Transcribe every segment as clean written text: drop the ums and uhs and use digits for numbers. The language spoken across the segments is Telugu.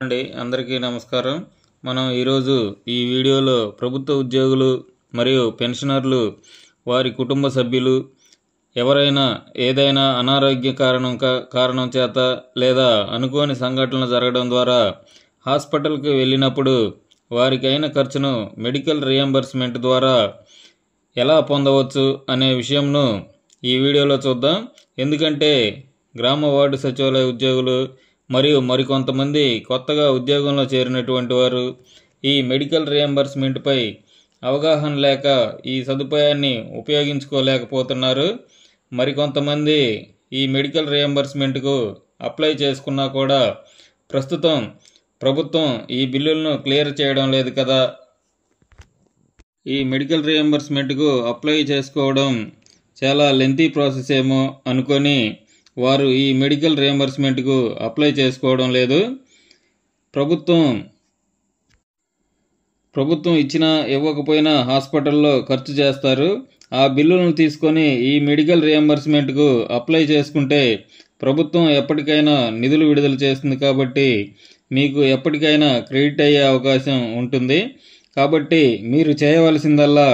అందరికీ నమస్కారం. మనం ఈరోజు ఈ వీడియోలో ప్రభుత్వ ఉద్యోగులు మరియు పెన్షనర్లు వారి కుటుంబ సభ్యులు ఎవరైనా ఏదైనా అనారోగ్య కారణం చేత లేదా అనుకోని సంఘటనలు జరగడం ద్వారా హాస్పిటల్కి వెళ్ళినప్పుడు వారికి అయిన ఖర్చును మెడికల్ రియంబర్స్మెంట్ ద్వారా ఎలా పొందవచ్చు అనే విషయంను ఈ వీడియోలో చూద్దాం. ఎందుకంటే గ్రామ వార్డు సచివాలయ ఉద్యోగులు మరియు మరికొంతమంది కొత్తగా ఉద్యోగంలో చేరినటువంటి వారు ఈ మెడికల్ రియంబర్స్మెంట్పై అవగాహన లేక ఈ సదుపాయాన్ని ఉపయోగించుకోలేకపోతున్నారు. మరికొంతమంది ఈ మెడికల్ రియంబర్స్మెంట్కు అప్లై చేసుకున్నా కూడా ప్రస్తుతం ప్రభుత్వం ఈ బిల్లులను క్లియర్ చేయడం లేదు కదా. ఈ మెడికల్ రియంబర్స్మెంట్కు అప్లై చేసుకోవడం చాలా లెంతీ ప్రాసెస్ ఏమో అనుకొని వారు ఈ మెడికల్ రియంబర్స్మెంట్కు అప్లై చేసుకోవడం లేదు. ప్రభుత్వం ఇచ్చినా ఇవ్వకపోయినా హాస్పిటల్లో ఖర్చు చేస్తారు. ఆ బిల్లులను తీసుకొని ఈ మెడికల్ రియంబర్స్మెంట్కు అప్లై చేసుకుంటే ప్రభుత్వం ఎప్పటికైనా నిధులు విడుదల చేస్తుంది కాబట్టి మీకు ఎప్పటికైనా క్రెడిట్ అయ్యే అవకాశం ఉంటుంది. కాబట్టి మీరు చేయవలసిందల్లా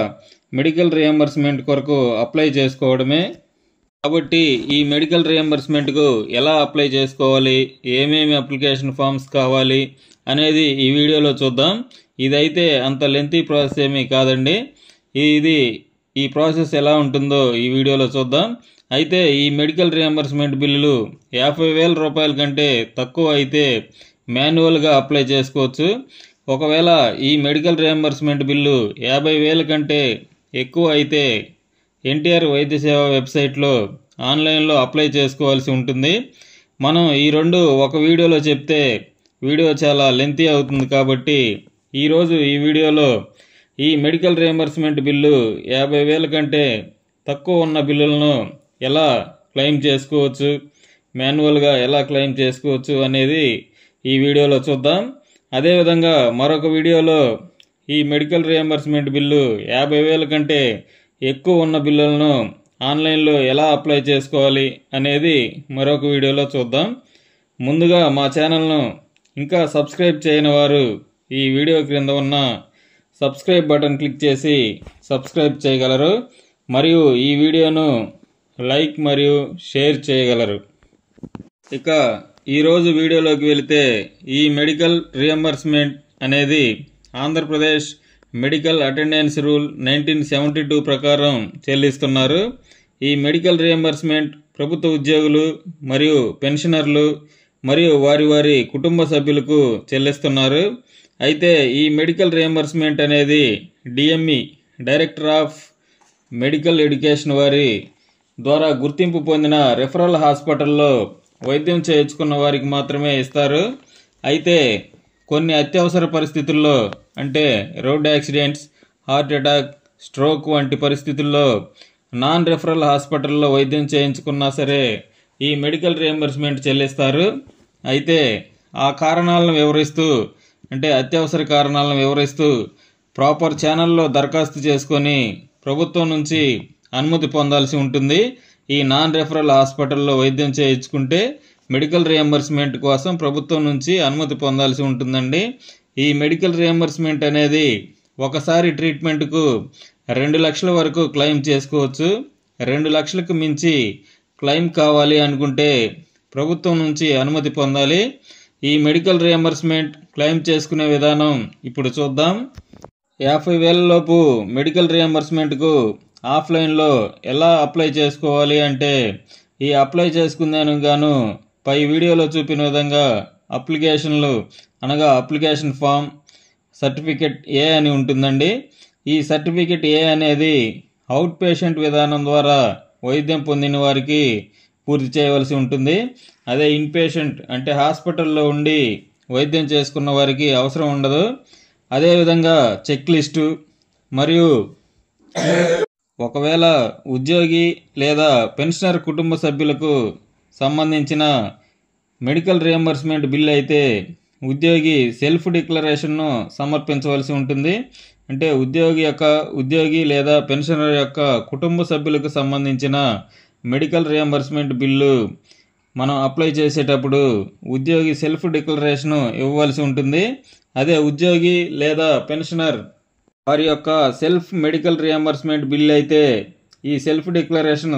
మెడికల్ రియంబర్స్మెంట్ కొరకు అప్లై చేసుకోవడమే. కాబట్టి ఈ మెడికల్ రియంబర్స్మెంట్కు ఎలా అప్లై చేసుకోవాలి, ఏమేమి అప్లికేషన్ ఫామ్స్ కావాలి అనేది ఈ వీడియోలో చూద్దాం. ఇదైతే అంత లెంతీ ప్రాసెస్ ఏమీ కాదండి. ఈ ప్రాసెస్ ఎలా ఉంటుందో ఈ వీడియోలో చూద్దాం. అయితే ఈ మెడికల్ రియంబర్స్మెంట్ బిల్లులు 50,000 రూపాయల కంటే తక్కువ అయితే మాన్యువల్గా అప్లై చేసుకోవచ్చు. ఒకవేళ ఈ మెడికల్ రియంబర్స్మెంట్ బిల్లు 50,000 కంటే ఎక్కువ అయితే ఎన్టీఆర్ వైద్య సేవ వెబ్సైట్లో ఆన్లైన్లో అప్లై చేసుకోవాల్సి ఉంటుంది. మనం ఈ రెండు ఒక వీడియోలో చెప్తే వీడియో చాలా లెంతీ అవుతుంది కాబట్టి ఈరోజు ఈ వీడియోలో ఈ మెడికల్ రియంబర్స్మెంట్ బిల్లు 50,000 కంటే తక్కువ ఉన్న బిల్లులను ఎలా క్లెయిమ్ చేసుకోవచ్చు, మాన్యువల్గా ఎలా క్లెయిమ్ చేసుకోవచ్చు అనేది ఈ వీడియోలో చూద్దాం. అదేవిధంగా మరొక వీడియోలో ఈ మెడికల్ రియంబర్స్మెంట్ బిల్లు 50,000 కంటే ఎక్కువ ఉన్న బిల్లులను ఆన్లైన్లో ఎలా అప్లై చేసుకోవాలి అనేది మరొక వీడియోలో చూద్దాం. ముందుగా మా ఛానల్ను ఇంకా సబ్స్క్రైబ్ చేయని వారు ఈ వీడియో క్రింద ఉన్న సబ్స్క్రైబ్ బటన్ క్లిక్ చేసి సబ్స్క్రైబ్ చేయగలరు మరియు ఈ వీడియోను లైక్ మరియు షేర్ చేయగలరు. ఇక ఈరోజు వీడియోలోకి వెళితే ఈ మెడికల్ రియంబర్స్మెంట్ అనేది ఆంధ్రప్రదేశ్ మెడికల్ అటెండెన్స్ రూల్ 1972 ప్రకారం చెల్లిస్తున్నారు. ఈ మెడికల్ రియంబర్స్మెంట్ ప్రభుత్వ ఉద్యోగులు మరియు పెన్షనర్లు మరియు వారి కుటుంబ సభ్యులకు చెల్లిస్తున్నారు. అయితే ఈ మెడికల్ రియంబర్స్మెంట్ అనేది DME director of medical education వారి ద్వారా గుర్తింపు పొందిన రెఫరల్ హాస్పిటల్లో వైద్యం చేయించుకున్న వారికి మాత్రమే ఇస్తారు. అయితే కొన్ని అత్యవసర పరిస్థితుల్లో అంటే road accidents, heart attack, stroke వంటి పరిస్థితుల్లో నాన్ రెఫరల్ హాస్పిటల్లో వైద్యం చేయించుకున్నా సరే ఈ మెడికల్ రియంబర్స్మెంట్ చెల్లిస్తారు. అయితే ఆ కారణాలను వివరిస్తూ అంటే అత్యవసర కారణాలను వివరిస్తూ ప్రాపర్ ఛానల్లో దరఖాస్తు చేసుకొని ప్రభుత్వం నుంచి అనుమతి పొందాల్సి ఉంటుంది. ఈ నాన్ రెఫరల్ హాస్పిటల్లో వైద్యం చేయించుకుంటే మెడికల్ రియంబర్స్మెంట్ కోసం ప్రభుత్వం నుంచి అనుమతి పొందాల్సి ఉంటుందండి. ఈ మెడికల్ రియంబర్స్మెంట్ అనేది ఒకసారి ట్రీట్మెంట్కు 2 లక్షల వరకు క్లెయిమ్ చేసుకోవచ్చు. 2 లక్షలకు మించి క్లెయిమ్ కావాలి అనుకుంటే ప్రభుత్వం నుంచి అనుమతి పొందాలి. ఈ మెడికల్ రియంబర్స్మెంట్ క్లెయిమ్ చేసుకునే విధానం ఇప్పుడు చూద్దాం. 50,000 లోపు మెడికల్ రియంబర్స్మెంట్కు ఆఫ్లైన్లో ఎలా అప్లై చేసుకోవాలి అంటే ఈ అప్లై చేసుకునేందుకు గాను పై వీడియోలో చూపిన విధంగా అప్లికేషన్లు అనగా అప్లికేషన్ ఫామ్ సర్టిఫికెట్ ఏ అని ఉంటుందండి. ఈ సర్టిఫికెట్ ఏ అనేది అవుట్ పేషెంట్ విధానం ద్వారా వైద్యం పొందిన వారికి పూర్తి చేయవలసి ఉంటుంది. అదే ఇన్ పేషెంట్ అంటే హాస్పిటల్లో ఉండి వైద్యం చేసుకున్న వారికి అవసరం ఉండదు. అదేవిధంగా చెక్ లిస్టు మరియు ఒకవేళ ఉద్యోగి లేదా పెన్షనర్ కుటుంబ సభ్యులకు సంబంధించిన మెడికల్ రియంబర్స్మెంట్ బిల్ అయితే ఉద్యోగి సెల్ఫ్ డిక్లరేషన్ను సమర్పించవలసి ఉంటుంది. అంటే ఉద్యోగి లేదా పెన్షనర్ యొక్క కుటుంబ సభ్యులకు సంబంధించిన మెడికల్ రియంబర్స్మెంట్ బిల్లు మనం అప్లై చేసేటప్పుడు ఉద్యోగి సెల్ఫ్ డిక్లరేషన్ ఇవ్వవలసి ఉంటుంది. అదే ఉద్యోగి లేదా పెన్షనర్ వారి యొక్క సెల్ఫ్ మెడికల్ రియంబర్స్మెంట్ బిల్ అయితే ఈ సెల్ఫ్ డిక్లరేషన్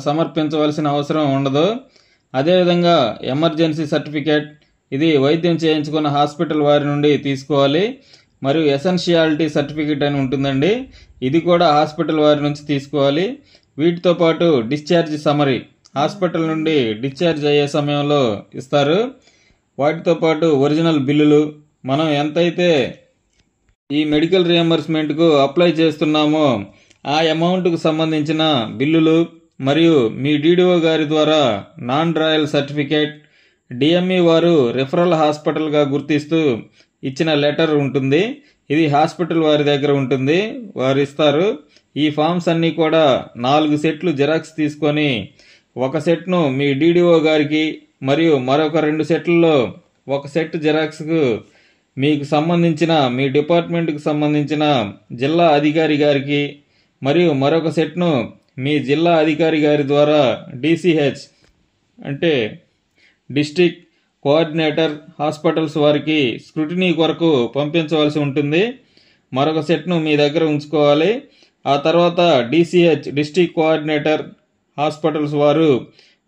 సమర్పించవలసిన అవసరం ఉండదు. అదేవిధంగా ఎమర్జెన్సీ సర్టిఫికేట్ ఇది వైద్యం చేయించుకున్న హాస్పిటల్ వారి నుండి తీసుకోవాలి. మరియు ఎసెన్షియాలిటీ సర్టిఫికేట్ అని ఉంటుందండి, ఇది కూడా హాస్పిటల్ వారి నుంచి తీసుకోవాలి. వీటితో పాటు డిశ్చార్జ్ సమరీ హాస్పిటల్ నుండి డిశ్చార్జ్ అయ్యే సమయంలో ఇస్తారు. వాటితో పాటు ఒరిజినల్ బిల్లులు, మనం ఎంతైతే ఈ మెడికల్ రియంబర్స్మెంట్కు అప్లై చేస్తున్నామో ఆ అమౌంట్కు సంబంధించిన బిల్లులు, మరియు మీ DDO గారి ద్వారా నాన్ డ్రాయల్ సర్టిఫికేట్, DME వారు రెఫరల్ హాస్పిటల్గా గుర్తిస్తూ ఇచ్చిన లెటర్ ఉంటుంది. ఇది హాస్పిటల్ వారి దగ్గర ఉంటుంది, వారు ఇస్తారు. ఈ ఫామ్స్ అన్నీ కూడా 4 సెట్లు జిరాక్స్ తీసుకొని ఒక సెట్ను మీ DDO గారికి మరియు మరొక 2 సెట్లలో ఒక సెట్ జిరాక్స్కు మీకు సంబంధించిన మీ డిపార్ట్మెంట్కి సంబంధించిన జిల్లా అధికారి గారికి మరియు మరొక సెట్ను మీ జిల్లా అధికారి గారి ద్వారా DCH అంటే డిస్ట్రిక్ట్ కోఆర్డినేటర్ హాస్పిటల్స్ వారికి స్క్రూటినీ కొరకు పంపించవలసి ఉంటుంది. మరొక సెట్ను మీ దగ్గర ఉంచుకోవాలి. ఆ తర్వాత DCH డిస్ట్రిక్ట్ కోఆర్డినేటర్ హాస్పిటల్స్ వారు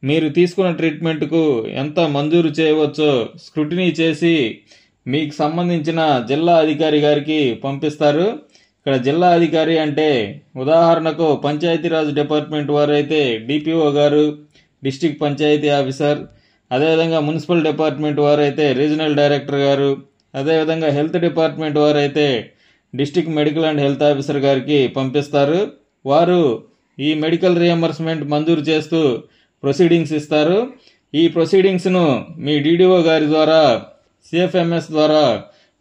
మీరు తీసుకున్న ట్రీట్మెంట్కు ఎంత మంజూరు చేయవచ్చో స్క్రూటినీ చేసి మీకు సంబంధించిన జిల్లా అధికారి గారికి పంపిస్తారు. ఇక్కడ జిల్లా అధికారి అంటే ఉదాహరణకు పంచాయతీరాజ్ డిపార్ట్మెంట్ వారు అయితే DPO గారు, డిస్ట్రిక్ట్ పంచాయతీ ఆఫీసర్, అదేవిధంగా మున్సిపల్ డిపార్ట్మెంట్ వారు అయితే రీజనల్ డైరెక్టర్ గారు, అదేవిధంగా హెల్త్ డిపార్ట్మెంట్ వారు అయితే district medical and health officer గారికి పంపిస్తారు. వారు ఈ మెడికల్ రియంబర్స్మెంట్ మంజూరు చేస్తూ ప్రొసీడింగ్స్ ఇస్తారు. ఈ ప్రొసీడింగ్స్ను మీ DDO గారి ద్వారా CFMS ద్వారా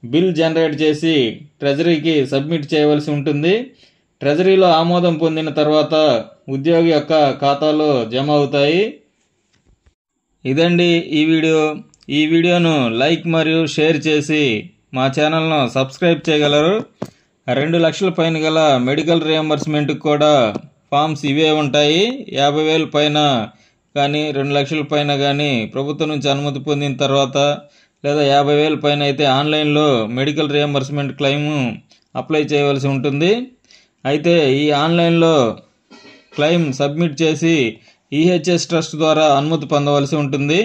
బిల్ జనరేట్ చేసి ట్రెజరీకి సబ్మిట్ చేయవలసి ఉంటుంది. ట్రెజరీలో ఆమోదం పొందిన తర్వాత ఉద్యోగి యొక్క ఖాతాలో జమ అవుతాయి. ఇదండి ఈ వీడియోను లైక్ మరియు షేర్ చేసి మా ఛానల్ను సబ్స్క్రైబ్ చేయగలరు. 2 లక్షల పైన గల మెడికల్ రియంబర్స్మెంట్కి కూడా ఫామ్స్ ఇవే ఉంటాయి. 50,000 పైన కానీ 2 లక్షల పైన కానీ ప్రభుత్వం నుంచి అనుమతి పొందిన తర్వాత, లేదా 50,000 పైన అయితే ఆన్లైన్లో మెడికల్ రియంబర్స్మెంట్ క్లెయిమ్ అప్లై చేయవలసి ఉంటుంది. అయితే ఈ ఆన్లైన్లో క్లెయిమ్ సబ్మిట్ చేసి EHS ట్రస్ట్ ద్వారా అనుమతి పొందవలసి ఉంటుంది.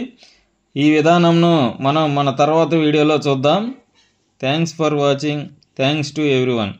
ఈ విధానంను మనం మన తర్వాత వీడియోలో చూద్దాం. Thanks for watching. Thanks to everyone.